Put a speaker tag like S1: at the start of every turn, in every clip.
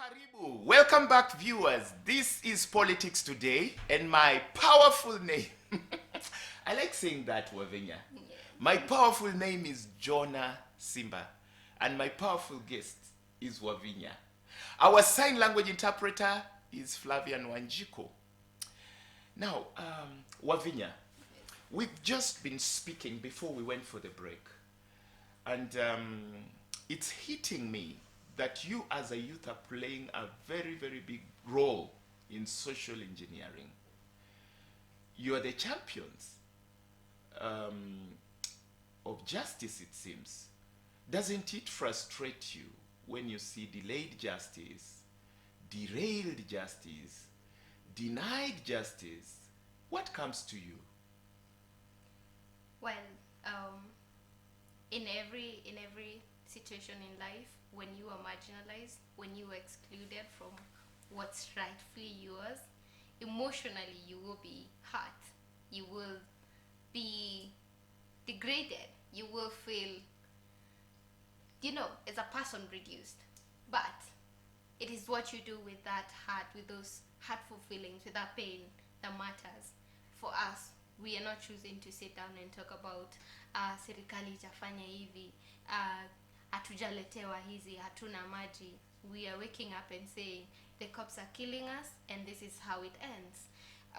S1: Karibu. Welcome back, viewers. This is Politics Today, and my powerful name. I like saying that, Wavinya. My powerful name is Jonah Simba, and my powerful guest is Wavinya. Our sign language interpreter is Flavian Wanjiko. Now, Wavinya, we've just been speaking before we went for the break, and it's hitting me that you as a youth are playing a very, very big role in social engineering. You are the champions of justice, it seems. Doesn't it frustrate you when you see delayed justice, derailed justice, denied justice? What comes to you?
S2: Well, in every situation in life, when you are marginalized, when you are excluded from what's rightfully yours, emotionally you will be hurt. You will be degraded. You will feel, as a person reduced. But it is what you do with that heart, with those hurtful feelings, with that pain that matters. For us, we are not choosing to sit down and talk about serikali itafanya hivi, hatujaletewa hizi, hatuna maji. We are waking up and saying the cops are killing us and this is how it ends.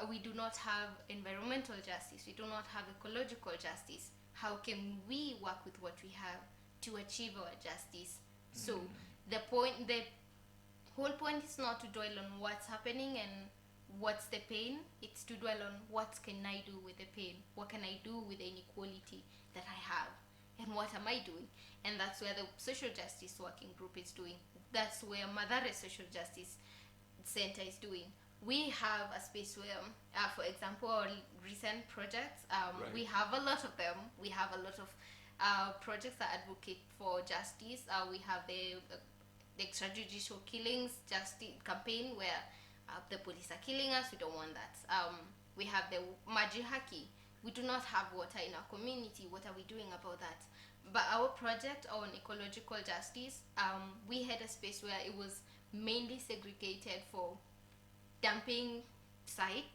S2: We do not have environmental justice. We do not have ecological justice. How can we work with what we have to achieve our justice? So the whole point is not to dwell on what's happening and what's the pain. It's to dwell on what can I do with the pain. What can I do with the inequality that I have? And what am I doing? And that's where the Social Justice Working Group is doing. That's where Madare Social Justice Center is doing. We have a space where, for example, our recent projects,
S1: Right.
S2: we have a lot of them. We have a lot of projects that advocate for justice. We have the extrajudicial killings justice campaign where the police are killing us. We don't want that. We have the Maji Haki. We do not have water in our community. What are we doing about that? But our project on ecological justice, we had a space where it was mainly segregated for dumping site,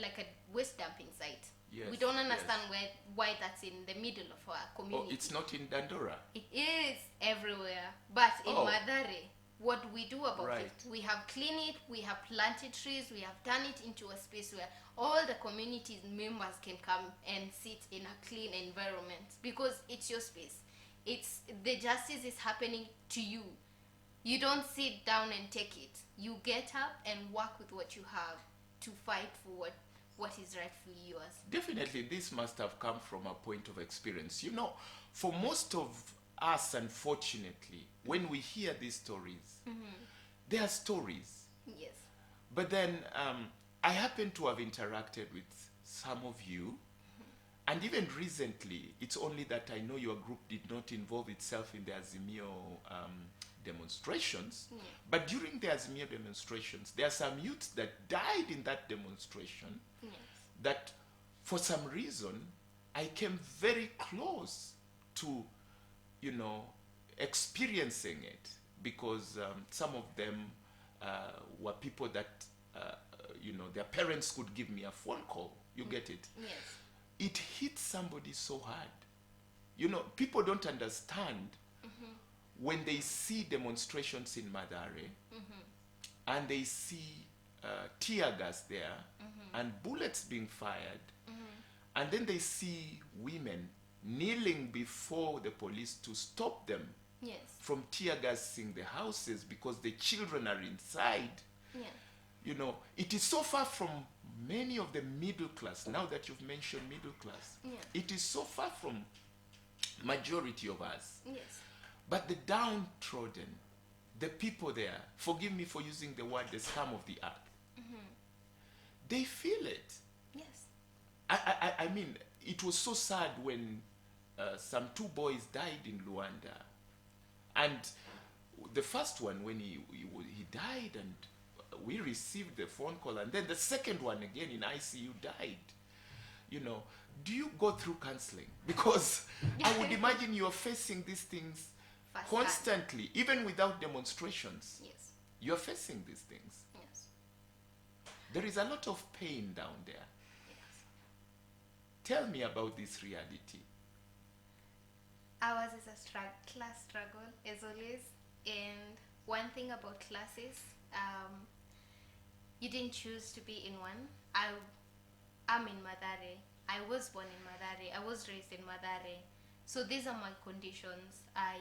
S2: like a waste dumping site.
S1: Yes,
S2: We don't understand
S1: yes.
S2: why that's in the middle of our community.
S1: Oh, it's not in Dandora.
S2: It is everywhere, but in
S1: Oh.
S2: Madare, what we do about
S1: Right.
S2: it, we have cleaned it, we have planted trees, we have turned it into a space where all the community members can come and sit in a clean environment because it's your space. It's the justice is happening to you. You don't sit down and take it. You get up and work with what you have to fight for what is rightfully yours.
S1: Definitely, this must have come from a point of experience. You know, for most of us, unfortunately, when we hear these stories, they are stories.
S2: Yes.
S1: But then I happen to have interacted with some of you, and even recently, it's only that I know your group did not involve itself in the Azimio demonstrations.
S2: Yeah.
S1: But during the Azimio demonstrations, there are some youths that died in that demonstration
S2: Yes.
S1: that for some reason I came very close to, experiencing it because some of them were people that, their parents could give me a phone call. You get it?
S2: Yes.
S1: It hit somebody so hard. People don't understand when they see demonstrations in Madare and they see tear gas there and bullets being fired, and then they see women kneeling before the police to stop them
S2: Yes.
S1: from tear gassing the houses because the children are inside.
S2: Yeah.
S1: It is so far from many of the middle class. Now that you've mentioned middle class,
S2: Yeah.
S1: it is so far from majority of us.
S2: Yes.
S1: But the downtrodden, the people there, forgive me for using the word the scum of the earth, they feel it.
S2: Yes.
S1: I mean, it was so sad when some two boys died in Luanda. And the first one, when he died, and we received the phone call, and then the second one again in ICU died. Do you go through counseling? Because I would imagine you're facing these things
S2: Firsthand.
S1: constantly, even without demonstrations.
S2: Yes.
S1: You're facing these things.
S2: Yes.
S1: There is a lot of pain down there.
S2: Yes.
S1: Tell me about this reality.
S2: Ours is a class struggle, as always. And one thing about classes, you didn't choose to be in one. I'm in Madare. I was born in Madare. I was raised in Madare. So these are my conditions. I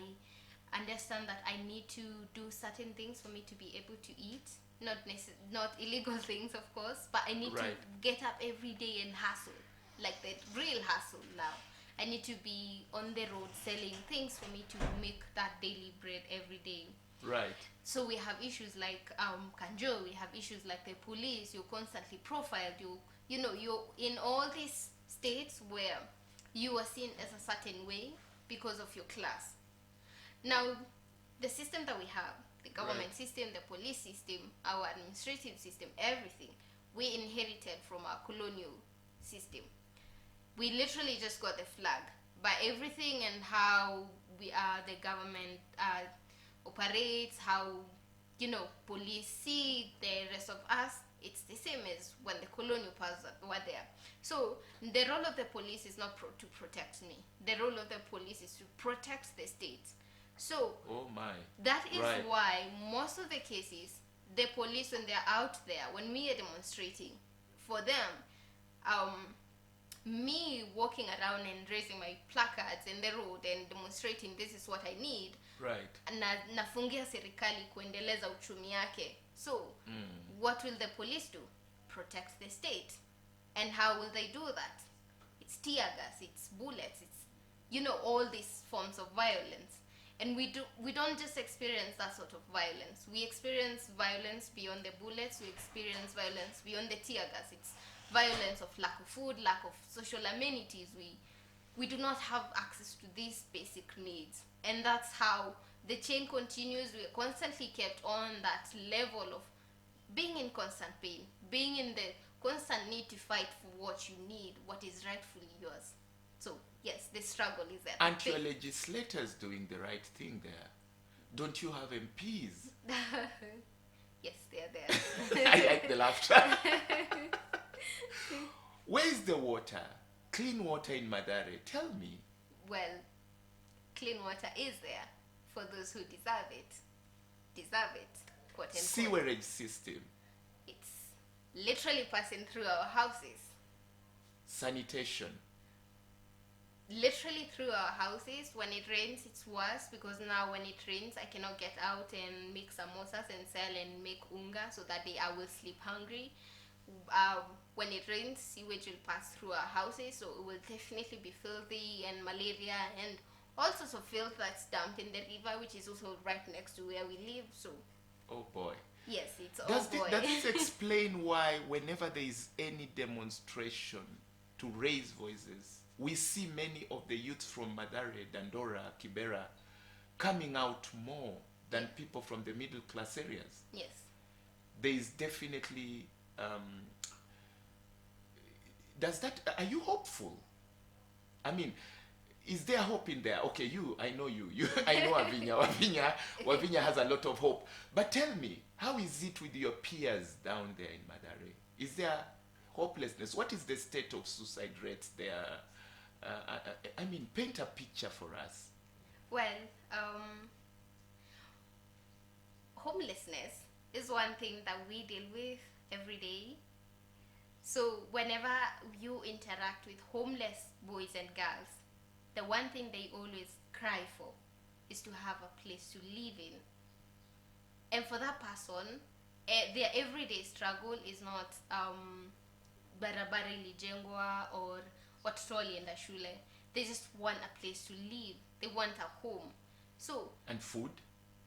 S2: understand that I need to do certain things for me to be able to eat. Not illegal things, of course, but I need to
S1: Right.
S2: get up every day and hustle, like the real hustle now. I need to be on the road selling things for me to make that daily bread every day.
S1: Right.
S2: So we have issues like Kanjo, we have issues like the police, you're constantly profiled, you're in all these states where you are seen as a certain way because of your class. Now, the system that we have, the government
S1: Right.
S2: system, the police system, our administrative system, everything, we inherited from our colonial system. We literally just got the flag, but everything and how the government operates, how police see the rest of us, it's the same as when the colonial powers were there. So the role of the police is not to protect me. The role of the police is to protect the state. So
S1: Oh my.
S2: that is
S1: Right.
S2: why most of the cases, the police, when they're out there, when we are demonstrating, for them, me walking around and raising my placards in the road and demonstrating this is what I need,
S1: Right.
S2: nafungia serikali kuendeleza uchumi yake. So what will the police do? Protect the state. And how will they do that? It's tear gas, it's bullets, it's all these forms of violence. And we don't just experience that sort of violence. We experience violence beyond the bullets. We experience violence beyond the tear gas. It's violence of lack of food, lack of social amenities. We do not have access to these basic needs. And that's how the chain continues. We are constantly kept on that level of being in constant pain, being in the constant need to fight for what you need, what is rightfully yours. So, yes, the struggle is there.
S1: Aren't your legislators doing the right thing there? Don't you have MPs?
S2: Yes, they are there.
S1: I like the laughter. Where is the water? Clean water in Madare. Tell me.
S2: Well, clean water is there for those who deserve it. Deserve it, quote unquote.
S1: Sewerage system.
S2: It's literally passing through our houses.
S1: Sanitation.
S2: Literally through our houses. When it rains, it's worse because now when it rains, I cannot get out and make samosas and sell and make unga so that I will sleep hungry. When it rains, sewage will pass through our houses, so it will definitely be filthy and malaria and all sorts of filth that's dumped in the river, which is also right next to where we live. So,
S1: Oh boy.
S2: yes, it's
S1: Does
S2: boy.
S1: this explain why whenever there is any demonstration to raise voices, we see many of the youths from Madare, Dandora, Kibera coming out more than people from the middle class areas?
S2: Yes.
S1: There is definitely are you hopeful? I mean, is there hope in there? Okay, I know you I know Wavinya has a lot of hope, but tell me, how is it with your peers down there in Madare? Is there hopelessness? What is the state of suicide rates there? I mean, paint a picture for us.
S2: Well, homelessness is one thing that we deal with every day. So whenever you interact with homeless boys and girls, the one thing they always cry for is to have a place to live in. And for that person, their everyday struggle is not barabara ilijengwa or watoto walienda shule. They just want a place to live. They want a home. So,
S1: And food?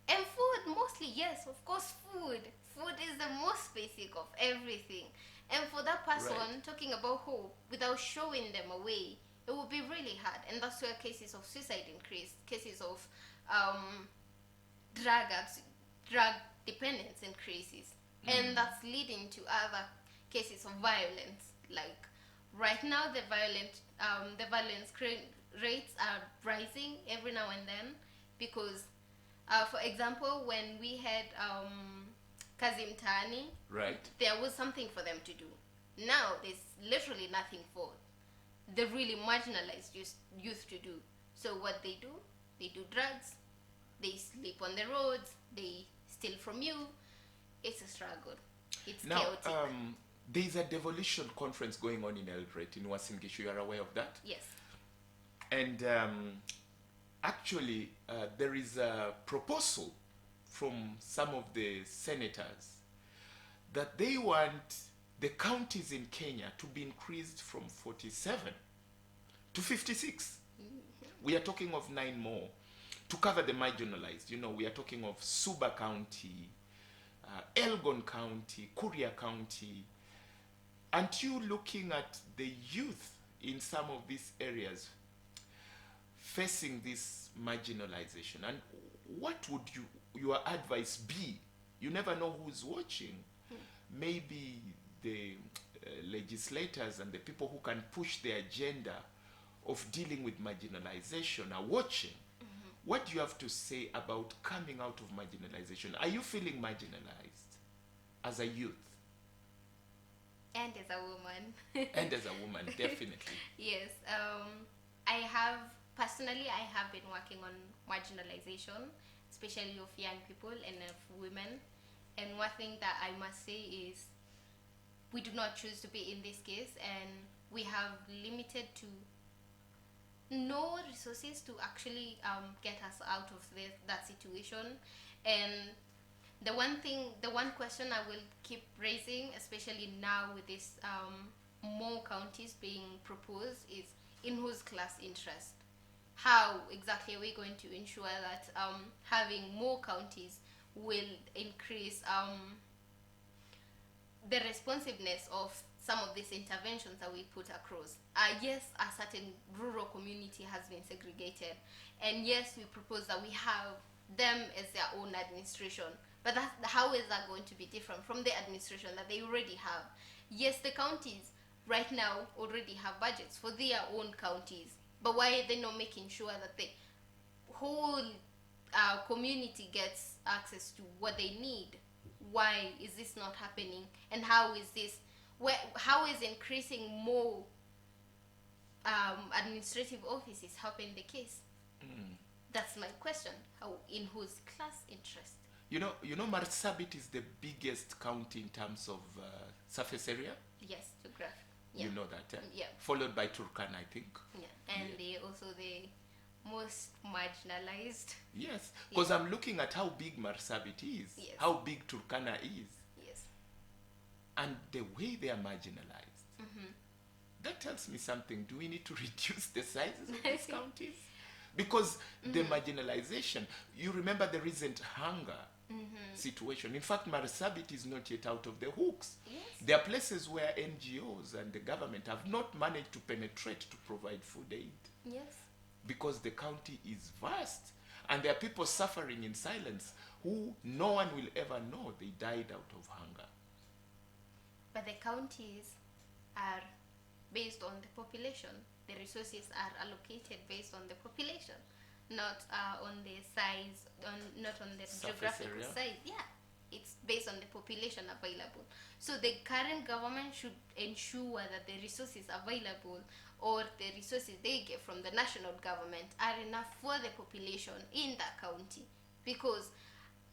S2: and food, mostly, yes, of course, food. Food is the most basic of everything. And for that person,
S1: Right.
S2: talking about hope without showing them a way, it will be really hard. And that's where cases of suicide increase, cases of drug dependence increases. And that's leading to other cases of violence. Like right now, the violence rates are rising every now and then because, for example, when we had Kazi Mtaani,
S1: Right.
S2: there was something for them to do. Now there's literally nothing for the really marginalized youth to do. So what they do drugs, they sleep on the roads, they steal from you. It's a struggle. It's
S1: Now,
S2: chaotic.
S1: there's a devolution conference going on in Eldoret, in Uasin Gishu. You are aware of that?
S2: Yes.
S1: And actually, there is a proposal from some of the senators that they want the counties in Kenya to be increased from 47 to 56. We are talking of 9 more to cover the marginalized. You know, we are talking of Suba County, Elgon County, Kuria County. Aren't you looking at the youth in some of these areas facing this marginalization? And what would your advice be? You never know who's watching. Maybe the legislators and the people who can push the agenda of dealing with marginalization are watching. What do you have to say about coming out of marginalization? Are you feeling marginalized as a youth?
S2: And as a woman.
S1: And as a woman, definitely.
S2: Yes. I have been working on marginalization, especially of young people and of women. And one thing that I must say is we do not choose to be in this case, and we have limited to no resources to actually get us out of that situation. And the one question I will keep raising, especially now with this more counties being proposed, is in whose class interest? How exactly are we going to ensure that having more counties will increase the responsiveness of some of these interventions that we put across? Yes, a certain rural community has been segregated, and yes, we propose that we have them as their own administration, but how is that going to be different from the administration that they already have? Yes, the counties right now already have budgets for their own counties, but why are they not making sure that the whole community gets access to what they need? Why is this not happening? And how is increasing more administrative offices helping the case? That's my question. How, in whose class interest?
S1: You know, Marsabit is the biggest county in terms of surface area.
S2: Yes, geographic. Yeah.
S1: You know that, eh?
S2: Yeah.
S1: Followed by Turkana, I think.
S2: Yeah, and they also the most marginalized.
S1: Yes, because I'm looking at how big Marsabit is,
S2: Yes.
S1: how big Turkana is,
S2: Yes.
S1: and the way they are marginalized. That tells me something. Do we need to reduce the sizes of these counties? Because the marginalization, you remember the recent hunger situation. In fact, Marsabit is not yet out of the hooks.
S2: Yes.
S1: There are places where NGOs and the government have not managed to penetrate to provide food aid
S2: Yes.
S1: because the county is vast. And there are people suffering in silence who no one will ever know they died out of hunger.
S2: But the counties are based on the population. The resources are allocated based on the population, not on the size, not on the
S1: Surface
S2: geographical
S1: area.
S2: size. Yeah, it's based on the population available. So the current government should ensure that the resources available or the resources they get from the national government are enough for the population in that county. Because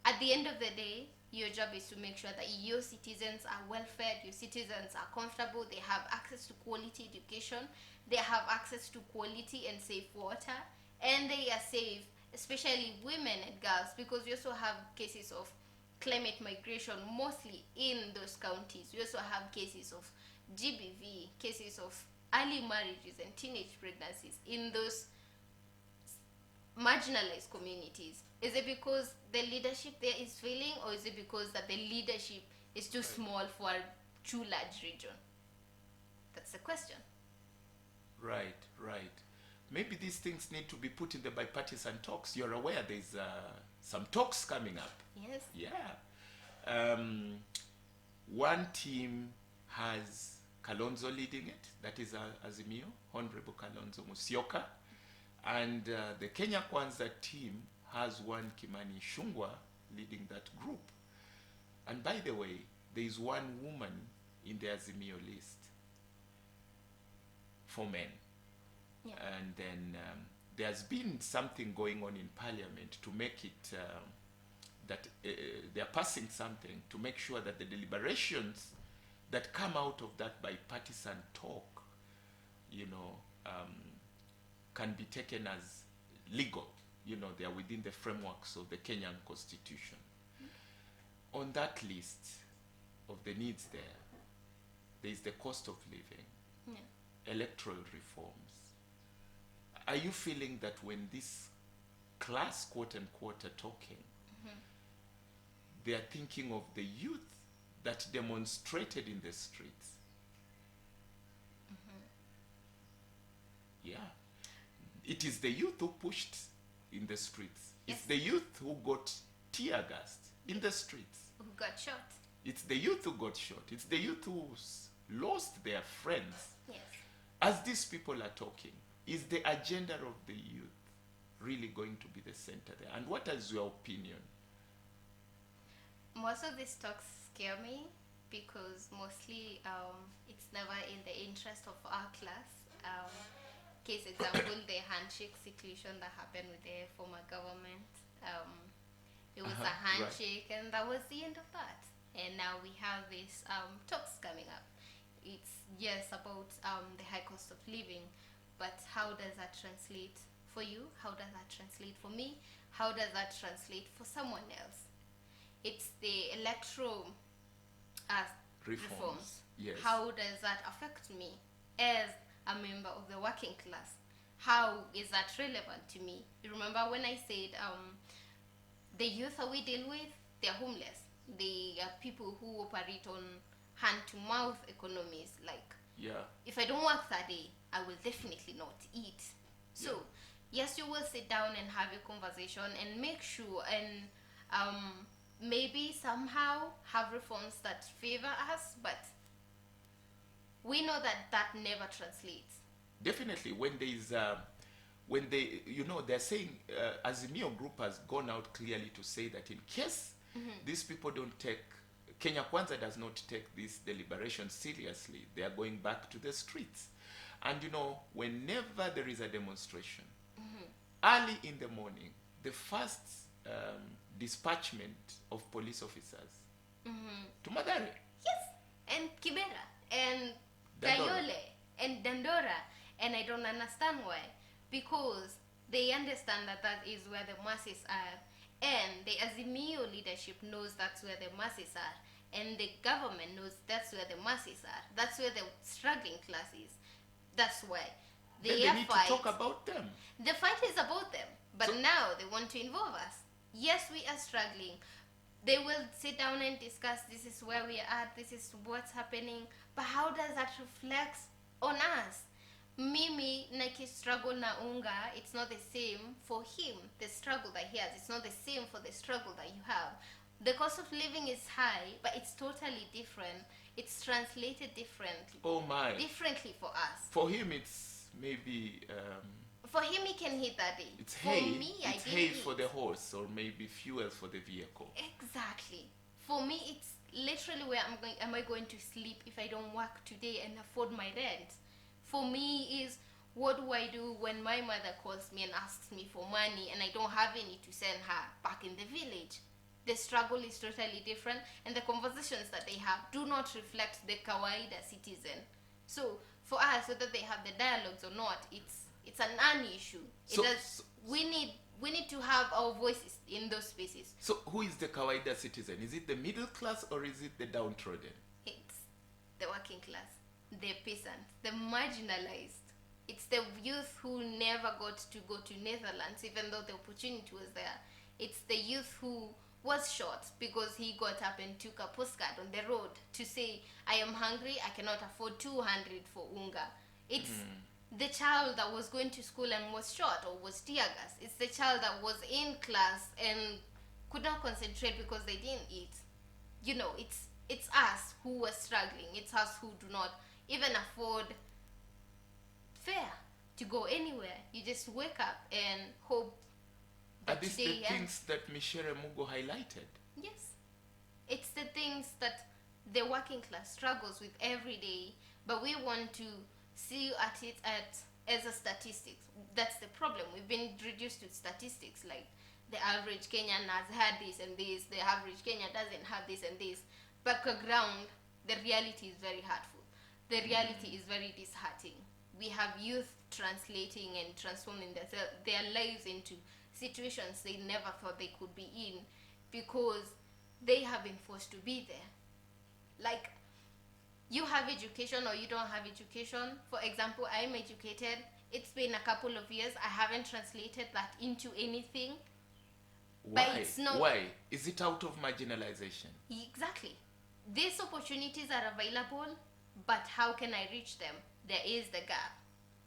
S2: at the end of the day, your job is to make sure that your citizens are well fed, your citizens are comfortable, they have access to quality education, they have access to quality and safe water, and they are safe, especially women and girls, because we also have cases of climate migration mostly in those counties. We also have cases of GBV, cases of early marriages and teenage pregnancies in those marginalized communities. Is it because the leadership there is failing, or is it because that the leadership is too small for a too large region? That's the question.
S1: Right. Maybe these things need to be put in the bipartisan talks. You're aware there's some talks coming up.
S2: Yes.
S1: Yeah. One team has Kalonzo leading it. That is Azimio, Honorable Kalonzo Musyoka. And the Kenya Kwanza team has one Kimani Ichung'wah leading that group. And by the way, there is one woman in the Azimio list for men.
S2: Yeah.
S1: And then there's been something going on in Parliament to make it that they're passing something to make sure that the deliberations that come out of that bipartisan talk, can be taken as legal. They are within the frameworks of the Kenyan Constitution. On that list of the needs there is the cost of living, electoral reforms. Are you feeling that when this class, quote unquote, are talking, they are thinking of the youth that demonstrated in the streets? Yeah. It is the youth who pushed in the streets.
S2: Yes.
S1: It's the youth who got tear gassed in the streets.
S2: Who got shot?
S1: It's the youth who got shot. It's the youth who lost their friends.
S2: Yes.
S1: As these people are talking, is the agenda of the youth really going to be the center there? And what is your opinion?
S2: Most of these talks scare me because mostly it's never in the interest of our class. Case example, the handshake situation that happened with the former government. It was a handshake, right. And that was the end of that. And now we have these talks coming up. It's about the high cost of living, but how does that translate for you? How does that translate for me? How does that translate for someone else? It's the electoral reforms.
S1: Yes.
S2: How does that affect me as a member of the working class? How is that relevant to me? You remember when I said the youth that we deal with, they're homeless. They are people who operate on hand-to-mouth economies. Like, if I don't work that day, I will definitely not eat. So, yes, you will sit down and have a conversation and make sure and maybe somehow have reforms that favor us, but we know that never translates.
S1: Definitely, when there is, they're saying, Azimio Group has gone out clearly to say that in case these people don't take, Kenya Kwanza does not take this deliberation seriously, they are going back to the streets. And whenever there is a demonstration, early in the morning, the first dispatchment of police officers to Mathare.
S2: Yes, and Kibera, and
S1: Dandora.
S2: Kayole, and Dandora. And I don't understand why. Because they understand that is where the masses are. And the Azimio leadership knows that's where the masses are. And the government knows that's where the masses are. That's where the struggling class is. That's why.
S1: They need to talk about them.
S2: The fight is about them. But now they want to involve us. Yes, we are struggling. They will sit down and discuss, this is where we are at, this is what's happening. But how does that reflect on us? Mimi Nike struggle na unga, it's not the same for him. The struggle that he has, it's not the same for the struggle that you have. The cost of living is high, but it's totally different. It's translated differently.
S1: Oh my.
S2: Differently for us.
S1: For him, it's maybe...
S2: for him, he can hit that day.
S1: It's
S2: for
S1: hay.
S2: me,
S1: it's hay for the horse, or maybe fuel for the vehicle.
S2: Exactly. For me, it's literally where am I going to sleep if I don't work today and afford my rent? For me is, what do I do when my mother calls me and asks me for money and I don't have any to send her back in the village? The struggle is totally different, and the conversations that they have do not reflect the kawaida citizen. So for us, whether they have the dialogues or not, it's a non-issue. We need to have our voices in those spaces.
S1: So who is the kawaida citizen? Is it the middle class or is it the downtrodden?
S2: It's the working class, the peasants, the marginalized. It's the youth who never got to go to Netherlands even though the opportunity was there. It's the youth who was shot because he got up and took a postcard on the road to say, I am hungry, I cannot afford 200 for unga. It's the child that was going to school and was shot or was tear gas. It's the child that was in class and could not concentrate because they didn't eat. It's us who were struggling. It's us who do not even afford fare to go anywhere. You just wake up and hope
S1: that Are these the things that Michelle Mugo highlighted?
S2: Yes. It's the thing things that the working class struggles with every day, but we want to see at it as a statistics. That's the problem. We've been reduced to statistics, like the average Kenyan has had this and this, the average Kenyan doesn't have this and this. Background, the reality is very hurtful. The reality is very disheartening. We have youth translating and transforming their lives into situations they never thought they could be in because they have been forced to be there. Like, you have education or you don't have education. For example, I'm educated. It's been a couple of years. I haven't translated that into anything.
S1: Why?
S2: But it's not.
S1: Why? Is it out of marginalization?
S2: Exactly. These opportunities are available, but how can I reach them? There is the gap.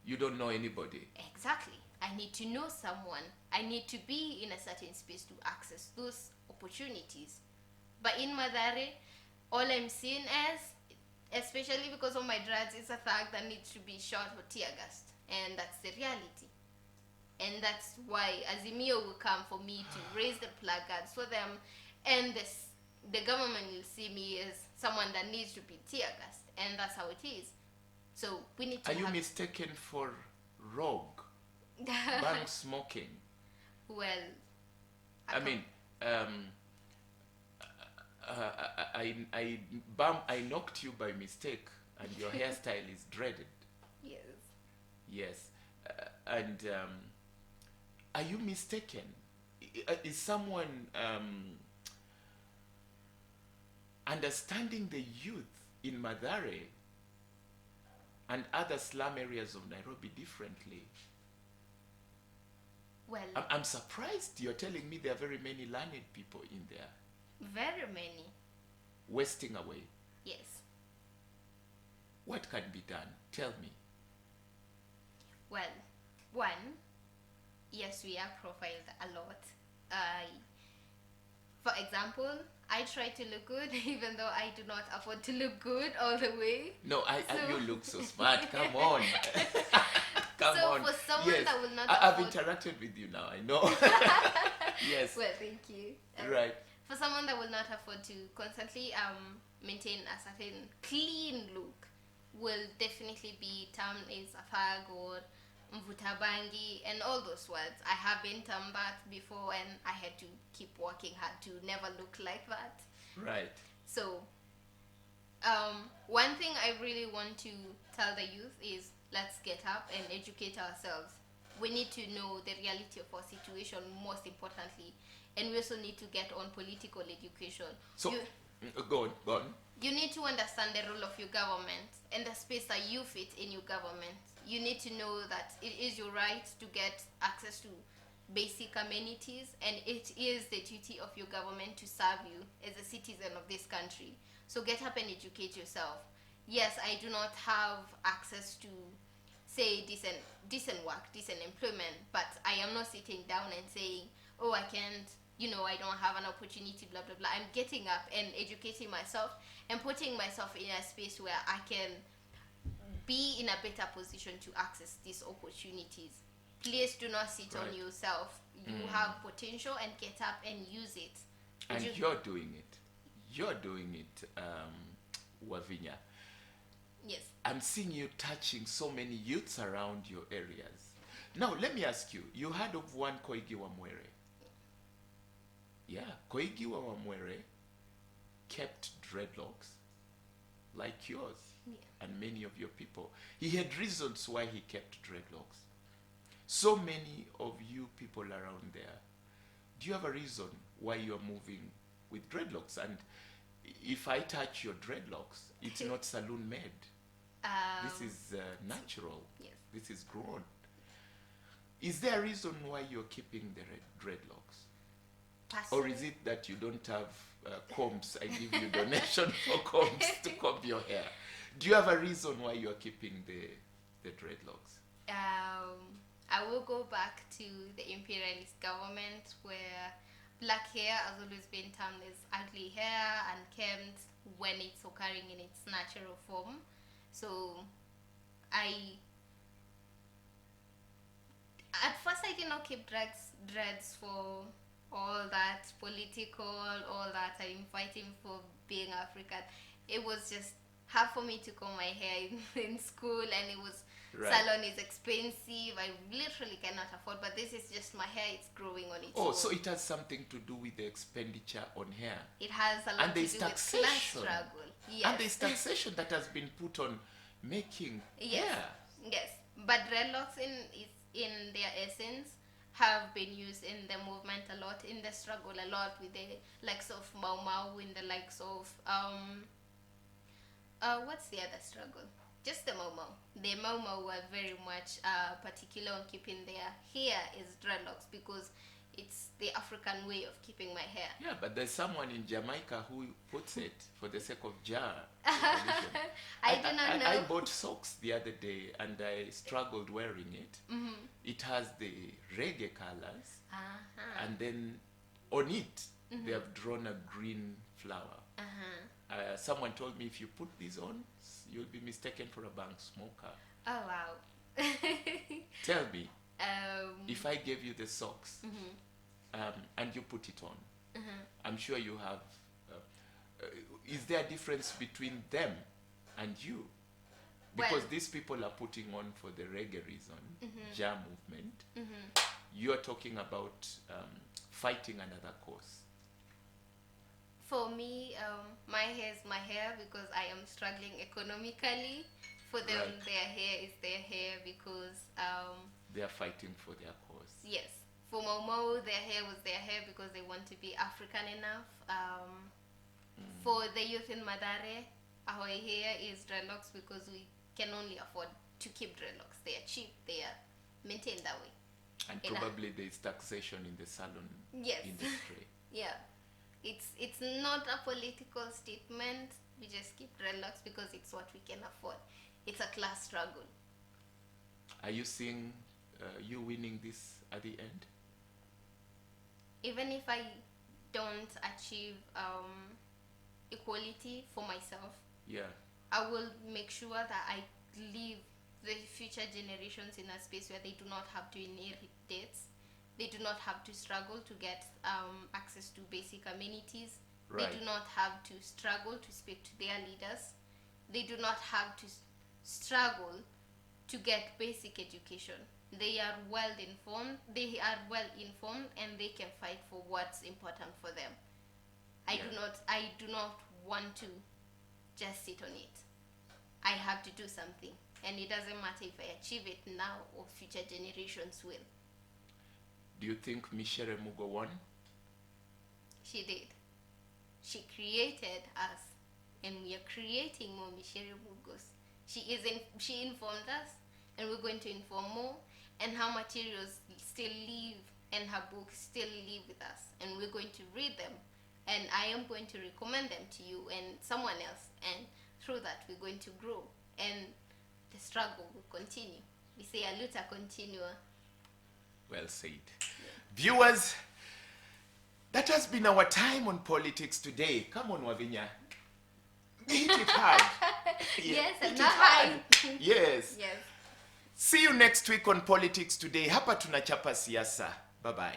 S1: You don't know anybody.
S2: Exactly. I need to know someone. I need to be in a certain space to access those opportunities. But in Mathare, all I'm seeing as, especially because of my dreads, is a thug that needs to be shot or tear gassed. And that's the reality. And that's why Azimio will come for me to raise the placards for them. And the government will see me as someone that needs to be tear gassed. And that's how it is. So we need to
S1: Are you mistaken for rogue? Bank smoking?
S2: Well,
S1: I knocked you by mistake, and your hairstyle is dreaded.
S2: Yes.
S1: Yes, are you mistaken? Is someone understanding the youth in Mathare and other slum areas of Nairobi differently?
S2: Well,
S1: I'm surprised you're telling me there are very many learned people in there.
S2: very many.
S1: Wasting away.
S2: Yes.
S1: What can be done? Tell me.
S2: Well, one, yes, we are profiled a lot. For example, I try to look good even though I do not afford to look good all the way.
S1: No, you look so smart. Come on. Come
S2: so
S1: on.
S2: for someone that will not
S1: I've
S2: afford...
S1: interacted with you now, I know. Yes.
S2: Well, thank you.
S1: Right.
S2: For someone that will not afford to constantly maintain a certain clean look, will definitely be termed as a thug or mvutabangi and all those words. I have been termed that before and I had to keep working hard to never look like that.
S1: Right.
S2: So, one thing I really want to tell the youth is let's get up and educate ourselves. We need to know the reality of our situation, most importantly, and we also need to get on political education.
S1: So, go on.
S2: You need to understand the role of your government and the space that you fit in your government. You need to know that it is your right to get access to basic amenities, and it is the duty of your government to serve you as a citizen of this country. So get up and educate yourself. Yes, I do not have access to, say, decent work, decent employment, but I am not sitting down and saying, oh, I can't, I don't have an opportunity, blah, blah, blah. I'm getting up and educating myself and putting myself in a space where I can be in a better position to access these opportunities. Please do not sit on yourself. You have potential, and get up and use it.
S1: And you're doing it. You're doing it, Wavinya.
S2: Yes.
S1: I'm seeing you touching so many youths around your areas. Now, let me ask you, you heard of one Koigi Wamwere? Yeah, Koigi Wamwere kept dreadlocks like yours and many of your people. He had reasons why he kept dreadlocks. So many of you people around there, do you have a reason why you're moving with dreadlocks? And if I touch your dreadlocks, it's not saloon made. This is natural.
S2: Yes.
S1: This is grown. Is there a reason why you're keeping the dreadlocks? Or is it that you don't have combs? I give you donation for combs to comb your hair. Do you have a reason why you're keeping the dreadlocks?
S2: I will go back to the imperialist government where black hair has always been termed as ugly hair and kempt when it's occurring in its natural form. So at first I did not keep dreads for all that political, all that I'm fighting for being African. It was just hard for me to comb my hair in school, and it was
S1: Right.
S2: salon is expensive. I literally cannot afford. But this is just my hair; it's growing on its
S1: Oh,
S2: own.
S1: so it has something to do with the expenditure on hair.
S2: It has a lot
S1: And
S2: to do
S1: there's
S2: with class
S1: taxation.
S2: struggle. Yes.
S1: And there's taxation that has been put on making
S2: Yes.
S1: hair.
S2: Yes, but dreadlocks in their essence have been used in the movement a lot, in the struggle a lot, with the likes of Mau Mau, in the likes of what's the other struggle? Just the Mau Mau. The Mau Mau were very much particular on keeping their hair as dreadlocks because it's the African way of keeping my hair.
S1: Yeah, but there's someone in Jamaica who puts it for the sake of jar.
S2: I do not know.
S1: I bought socks the other day and I struggled wearing it. It has the reggae colors,
S2: Uh-huh.
S1: and then on it they have drawn a green flower. Someone told me if you put these on, you'll be mistaken for a bank smoker.
S2: Oh wow.
S1: Tell me,
S2: um,
S1: if I gave you the socks and you put it on, I'm sure you have. Is there a difference between them and you? Because
S2: Well-
S1: these people are putting on for the reggae reason, Jah movement. You're talking about fighting another cause.
S2: For me, my hair is my hair because I am struggling economically. For them,
S1: Right.
S2: their hair is their hair because,
S1: They are fighting for their cause.
S2: yes, for Momo, their hair was their hair because they want to be African enough. For the youth in Madare, our hair is dreadlocks because we can only afford to keep dreadlocks. They are cheap, they are maintained that way.
S1: And
S2: Enough.
S1: probably there's taxation in the salon
S2: Yes.
S1: industry.
S2: Yeah, it's not a political statement. We just keep dreadlocks because it's what we can afford. It's a class struggle.
S1: Are you seeing you winning this at the end?
S2: Even if I don't achieve equality for myself,
S1: Yeah.
S2: I will make sure that I leave the future generations in a space where they do not have to inherit debts. They do not have to struggle to get access to basic amenities.
S1: Right.
S2: They do not have to struggle to speak to their leaders. They do not have to struggle to get basic education. They are well informed. They are well informed, and they can fight for what's important for them. I do not want to just sit on it. I have to do something, and it doesn't matter if I achieve it now or future generations will.
S1: Do you think Michelle Mugo won?
S2: She did. She created us, and we are creating more Michelle Mugos. She informed us, and we're going to inform more, and her materials still live, and her books still live with us, and we're going to read them, and I am going to recommend them to you and someone else, and through that we're going to grow, and the struggle will continue. We say a luta continua.
S1: Well said. Viewers, that has been our time on politics today. Come on, Wavinya. Hit it hard.
S2: Yes,
S1: hit
S2: and
S1: it
S2: not
S1: hard.
S2: high.
S1: Yes.
S2: Yes.
S1: See you next week on Politics Today. Hapa tunachapa siasa. Bye-bye.